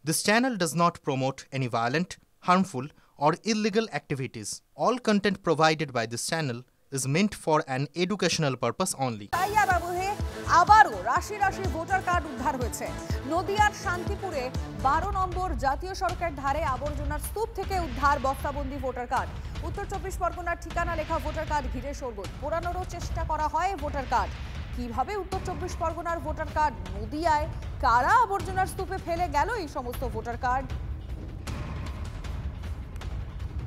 This channel does not promote any violent, harmful, or illegal activities. All content provided by this channel is meant for an educational purpose only. আবারও রাশি রাশি voter card উদ্ধার হয়েছে। নদিয়ার শান্তিপুরে 12 নম্বর জাতীয় সড়কের ধারে আবর্জনার স্তূপ থেকে উদ্ধার বস্তাবন্দি ভোটার কার্ড। উত্তর 24 পরগনার ঠিকানা লেখা ভোটার কার্ড ঘিরে শোরগোল। পোড়ানোরও চেষ্টা করা হয় ভোটার কার্ড। কিভাবে উত্তর 24 পরগনার ভোটার কার্ড নদিয়ায়, কারা আবর্জনার স্তূপে ফেলে গেল এই সমস্ত ভোটার কার্ড?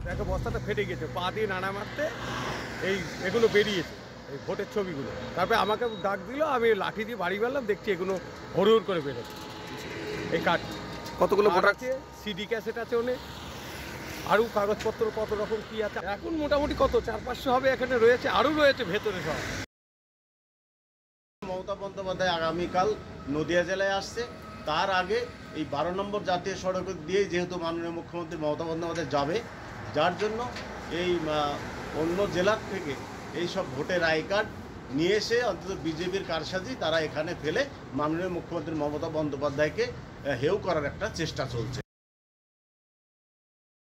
দেখো বস্তাটা ফেটে গেছে, পা দিয়ে নাড়া মারতে এগুলো বেরিয়েছে, এই ভোটের ছবিগুলো। তারপরে আমাকে ডাক দিল, আমি লাঠি দিয়ে বাড়ি গেলাম, দেখছি এগুলো হরুর করে বেরোচ্ছে। এই কার্ড কতগুলো ভোটার আছে, সিডি ক্যাসেট আছে অনেক, আরও কাগজপত্র কত রকম কি আছে। এখন মোটামুটি কত 400-500 হবে এখানে রয়েছে, আরও রয়েছে ভেতরে সব। মমতা বন্দ্যোপাধ্যায় আগামীকাল নদিয়া জেলায় আসছে। তার আগে এই 12 নম্বর জাতীয় সড়ক দিয়ে যেহেতু মাননীয় মুখ্যমন্ত্রী মমতা বন্দ্যোপাধ্যায় যাবে, যার জন্য এই অন্য জেলার থেকে এই সব ভোটের আই কার্ড নিয়ে এসে অন্তত বিজেপির কারসাজি তারা এখানে ফেলে মাননীয় মুখ্যমন্ত্রী মমতা বন্দ্যোপাধ্যায়কে হেয় করার একটা চেষ্টা চলছে।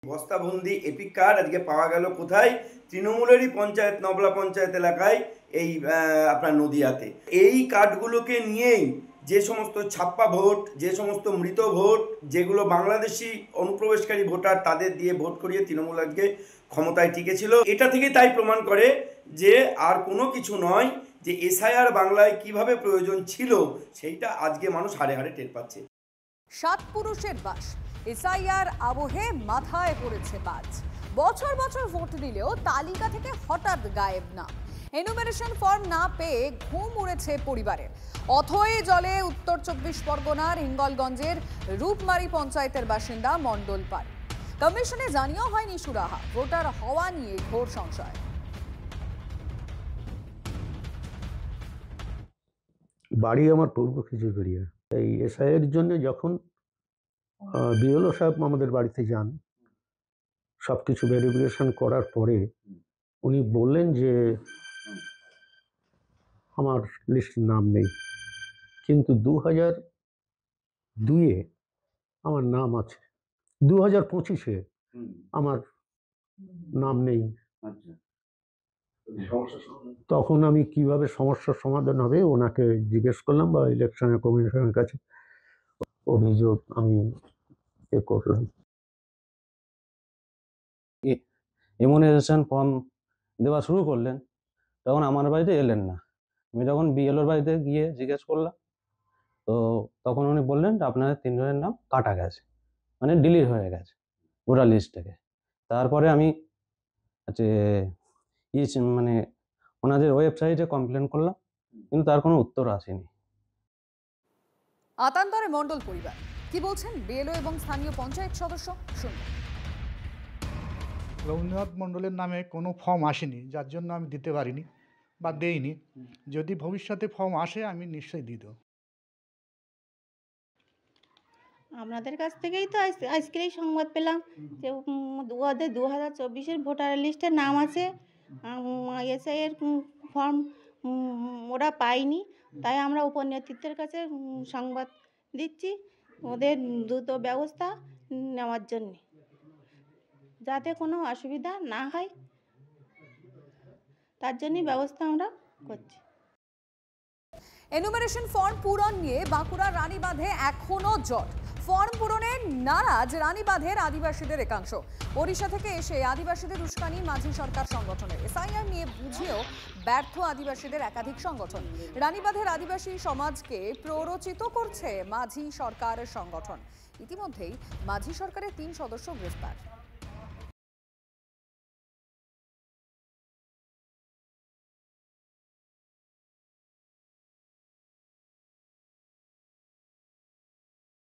বস্তাবন্দি এপিক কার্ড আজকে পাওয়া গেল কোথায়? তৃণমূলেরই পঞ্চায়েত, নবলা পঞ্চায়েত এলাকায়, এই আপনার নদিয়াতে। এই কার্ডগুলোকে নিয়েই যে সমস্ত ছাপ্পা ভোট, যে সমস্ত মৃত ভোট, যেগুলো বাংলাদেশি অনুপ্রবেশকারী ভোটার, তাদের দিয়ে ভোট করিয়ে তৃণমূল আজকে ক্ষমতায় টিকেছিল। এটা থেকে তাই প্রমাণ করে যে আর কোনো কিছু নয়, যে এসআইআর বাংলায় কিভাবে প্রয়োজন ছিল সেইটা আজকে মানুষ হাড়ে হাড়ে টের পাচ্ছে। 7 পুরুষের বাস, এসআইআর আবহে মাথায় পড়েছে বাজ। বছর বছর ভোট দিলেও তালিকা থেকে হঠাৎ গায়েব না। এনুমারেশন ফর্ম না পেয়ে ঘুম উড়েছে পরিবারের। অথই জলে উত্তর 24 পরগনার হিঙ্গলগঞ্জের রূপমারি পঞ্চায়েতের বাসিন্দা মণ্ডল পাল। কমিশনে জানিয়েও হয়নি সুরাহা, ভোটার হওয়া নিয়ে ঘোর সংশয়। বাড়ি আমার পূর্ব খিচুড়িয়া। এই এসআইয়ের জন্য যখন বিএলও সাহেব আমাদের বাড়িতে যান, সব কিছু ভেরিফিকেশন করার পরে উনি বললেন যে আমার লিস্টে নাম নেই, কিন্তু 2002-এ আমার নাম আছে, 2025-এ আমার নাম নেই। তখন আমি কিভাবে সমস্যার সমাধান হবে ওনাকে জিজ্ঞেস করলাম, বা ইলেকশন কমিশনের কাছে অভিযোগ আমি করলাম। ইমিউনাইজেশন ফর্ম দেওয়া শুরু করলেন, তখন আমার বাড়িতে এলেন না। আমি যখন বিএলওর বাড়িতে গিয়ে জিজ্ঞেস করলাম, তো তখন উনি বললেন যে আপনাদের 3 জনের নাম কাটা গেছে, মানে ডিলিট হয়ে গেছে ভোটার লিস্ট থেকে। তারপরে আমি মানে ওনাদের ওয়েবসাইটে কমপ্লেন করলাম, কিন্তু তার কোনো উত্তর আসেনি। আতান্তরে মণ্ডল পরিবার কি বলছেন বিএলও এবং স্থানীয় পঞ্চায়েত সদস্য শুনুন। রবীন্দ্রনাথ মণ্ডলের নামে কোনো ফর্ম আসেনি, যার জন্য আমি দিতে পারিনি বা দেইনি। যদি ভবিষ্যতে ফর্ম আসে আমি নিশ্চয়ই দিয়ে দেবো। আপনাদের কাছ থেকেই তো আজকেই সংবাদ পেলাম যে 2024-এর ভোটার লিস্টে নাম আছে, এসআইয়ের ফর্ম ওরা পায়নি। তাই আমরা উপনেতৃত্বের কাছে সংবাদ দিচ্ছি ওদের দ্রুত ব্যবস্থা নেওয়ার জন্য, যাতে কোনো অসুবিধা না হয়, তার জন্যই ব্যবস্থা আমরা করছি। এনুমারেশন ফর্ম পূরণ নিয়ে বাঁকুড়ার রানীবাঁধে এখনো জট। ফর্ম পূরণে নারাজ রানীবাঁধের আদিবাসীদের একাংশ। ওড়িশা থেকে এসে আদিবাসীদের উস্কানি মাঝি সরকার সংগঠনের। এসআইআর নিয়ে বুঝিয়েও ব্যর্থ আদিবাসীদের একাধিক সংগঠন। রানীবাঁধের আদিবাসী সমাজকে প্ররোচিত করছে মাঝি সরকার সংগঠন। ইতিমধ্যেই মাঝি সরকারের 3 সদস্য গ্রেফতার।